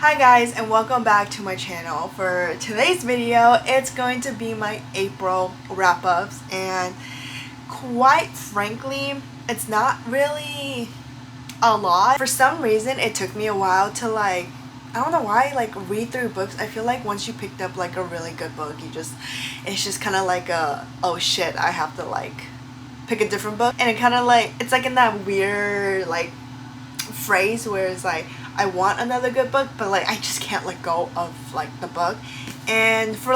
Hi guys, and welcome back to my channel. For today's video, it's going to be my April wrap-ups, and quite frankly, it's not really a lot. For some reason, it took me a while to I don't know why, read through books. I feel like once you picked up a really good book, it's just kind of like oh shit, I have to pick a different book. And it kind of it's in that weird phrase where it's I want another good book, but I just can't let go of the book. And for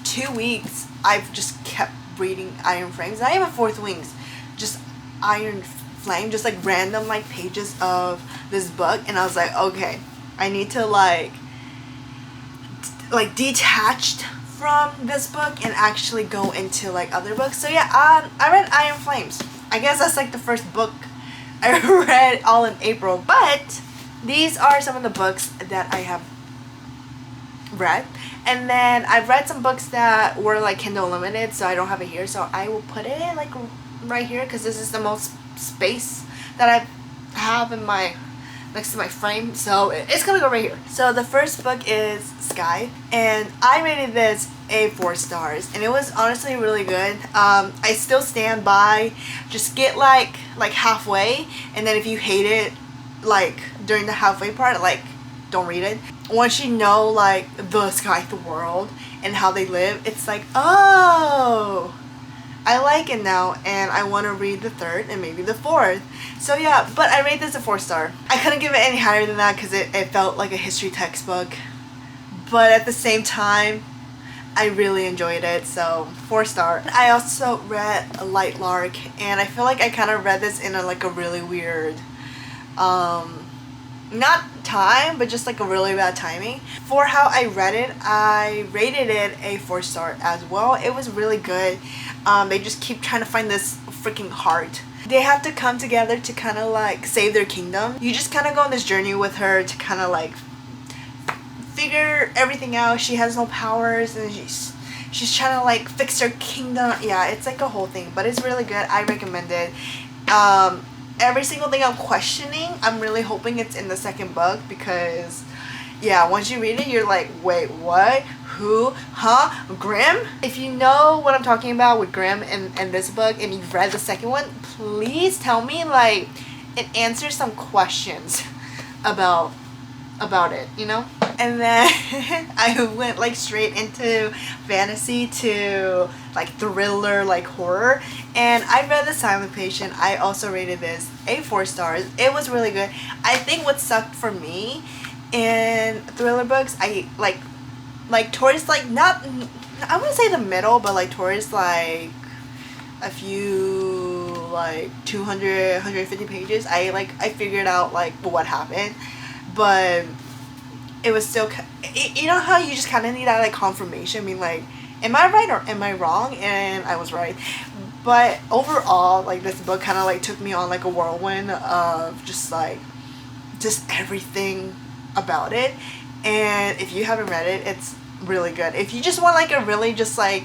2 weeks I've just kept reading Iron Frames, not even Fourth Wings, just Iron Flame, just random pages of this book. And I was like, okay, I need to detached from this book and actually go into other books. So yeah, I read Iron Flames. I guess that's the first book I read all in April. But these are some of the books that I have read. And then I've read some books that were Kindle Unlimited, so I don't have it here. So I will put it in right here, because this is the most space that I have in my next to my frame. So it's gonna go right here. So the first book is Scythe, and I rated this a 4 stars, and it was honestly really good. I still stand by, just get halfway, and then if you hate it during the halfway part, don't read it. Once you know the Scythe world and how they live, it's oh, I like it now, and I want to read the third and maybe the fourth. So yeah, but I rate this a 4 star. I couldn't give it any higher than that because it felt like a history textbook, but at the same time I really enjoyed it, so 4 star. I also read LightLark, and I feel like I kind of read this in a really weird not time, but just a really bad timing. For how I read it, I rated it a 4 star as well. It was really good. They just keep trying to find this freaking heart. They have to come together to kind of save their kingdom. You just kind of go on this journey with her to kind of figure everything out. She has no powers, and she's trying to fix her kingdom. Yeah, it's a whole thing, but it's really good. I recommend it. Every single thing I'm questioning, I'm really hoping it's in the second book, because yeah, once you read it, you're wait, what? Who? Huh? Grimm? If you know what I'm talking about with Grimm and this book, and you've read the second one, please tell me it answers some questions about it, you know? And then I went straight into fantasy to thriller, horror, and I read The Silent Patient. I also rated this a 4 stars. It was really good. I think what sucked for me in thriller books, I towards not, I wouldn't say the middle, but towards a few 200 150 pages, I figured out what happened, but it was still, you know how you just kind of need that confirmation, I mean am I right or am I wrong? And I was right. But overall, this book kind of took me on a whirlwind of just everything about it. And if you haven't read it, it's really good. If you just want a really just I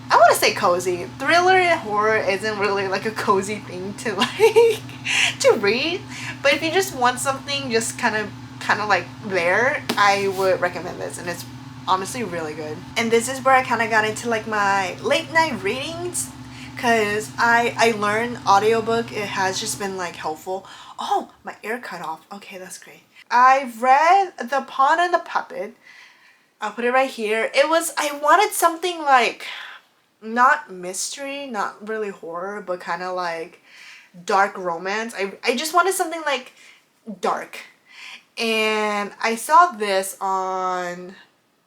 want to say cozy. Thriller and horror isn't really a cozy thing to to read, but if you just want something just kind of there, I would recommend this, and it's honestly really good. And this is where I kind of got into my late night readings, because I learned audiobook. It has just been helpful. Oh, my ear cut off. Okay, that's great. I've read The Pawn and the Puppet. I'll put it right here. I wanted something not mystery, not really horror, but kind of dark romance. I just wanted something dark. And I saw this on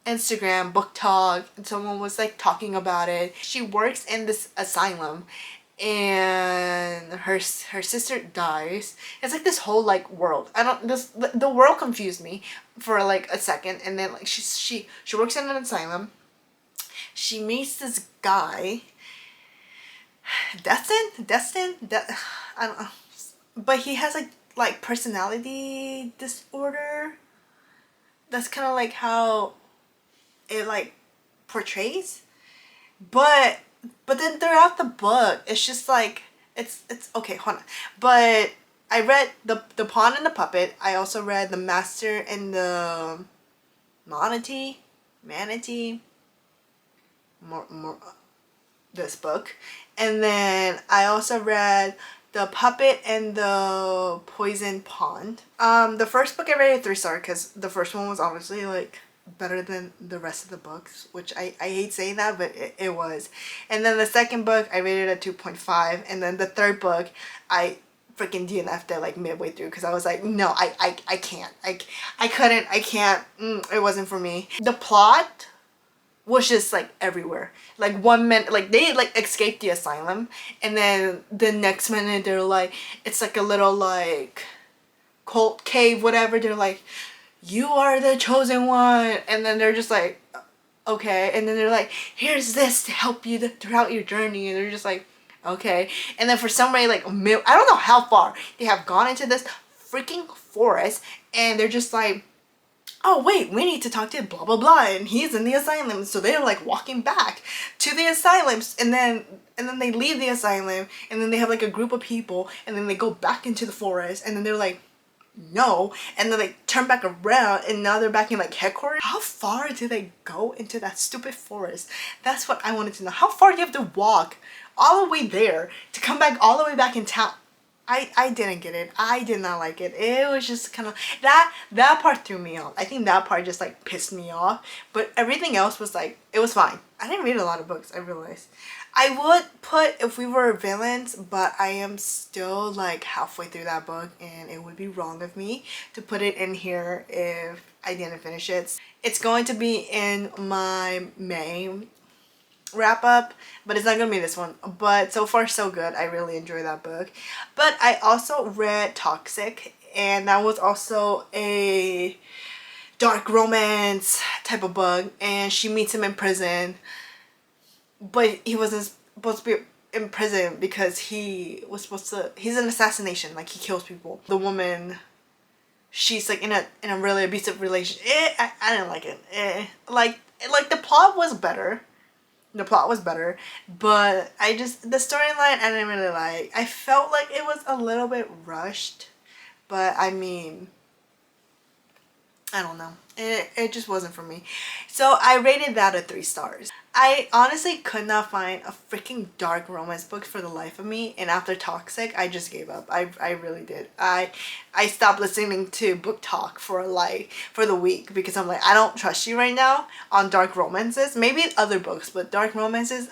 Instagram, Book Talk, and someone was talking about it. She works in this asylum, and her sister dies. It's this whole world. The world confused me for a second, and then she works in an asylum. She meets this guy, Destin, I don't know, but he has personality disorder. That's kind of how it portrays. But then throughout the book, it's just it's okay, hold on. But I read the Pawn and the Puppet. I also read The Master and the Manatee. More this book. And then I also read The Puppet and the Poison Pond. The first book I rated 3 star because the first one was obviously like better than the rest of the books, which I hate saying that, but it was. And then the second book I rated at 2.5, and then the third book I freaking DNF'd it like midway through because I was like, no, I can't. I couldn't, I can't. It wasn't for me. The plot was just like everywhere. Like 1 minute, like they like escaped the asylum, and then the next minute they're like, it's like a little like cult cave, whatever. They're like, you are the chosen one, and then they're just like, okay, and then they're like, here's this to help you throughout your journey, and they're just like, okay, and then for some reason, like I don't know how far they have gone into this freaking forest, and they're just like, oh wait, we need to talk to blah blah blah, and he's in the asylum. So they're like walking back to the asylums, and then they leave the asylum, and then they have like a group of people, and then they go back into the forest, and then they're like, no, and then they turn back around, and now they're back in like headquarters. How far do they go into that stupid forest? That's what I wanted to know. How far do you have to walk all the way there to come back all the way back in town? I didn't get it. I did not like it. It was just kind of that part threw me off. I think that part just like pissed me off, but everything else was like, it was fine. I didn't read a lot of books, I realized. I would put If We Were Villains, but I am still like halfway through that book, and it would be wrong of me to put it in here if I didn't finish it. It's going to be in my May wrap up, but it's not gonna be this one. But so far so good. I really enjoy that book. But I also read Toxic, and that was also a dark romance type of book, and she meets him in prison, but he wasn't supposed to be in prison because he was supposed to, he's an assassination, like he kills people. The woman, she's like in a really abusive relationship. I didn't like it. Like the plot was better. The plot was better, but the storyline I didn't really like. I felt like it was a little bit rushed, but I mean, I don't know. It just wasn't for me. So I rated that at 3 stars. I honestly could not find a freaking dark romance book for the life of me, and after Toxic, I just gave up. I really did. I stopped listening to book talk for the week because I'm like, I don't trust you right now on dark romances. Maybe other books, but dark romances.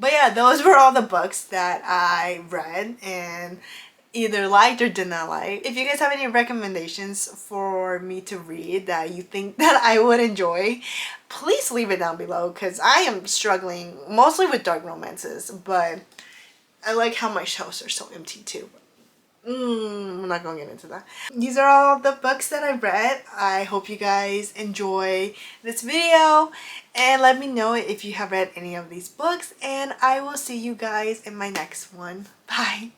But yeah, those were all the books that I read and either liked or did not like. If you guys have any recommendations for me to read that you think that I would enjoy, please leave it down below, because I am struggling mostly with dark romances, but I like how my shelves are so empty too. I'm not gonna get into that. These are all the books that I read. I hope you guys enjoy this video, and let me know if you have read any of these books, and I will see you guys in my next one. Bye!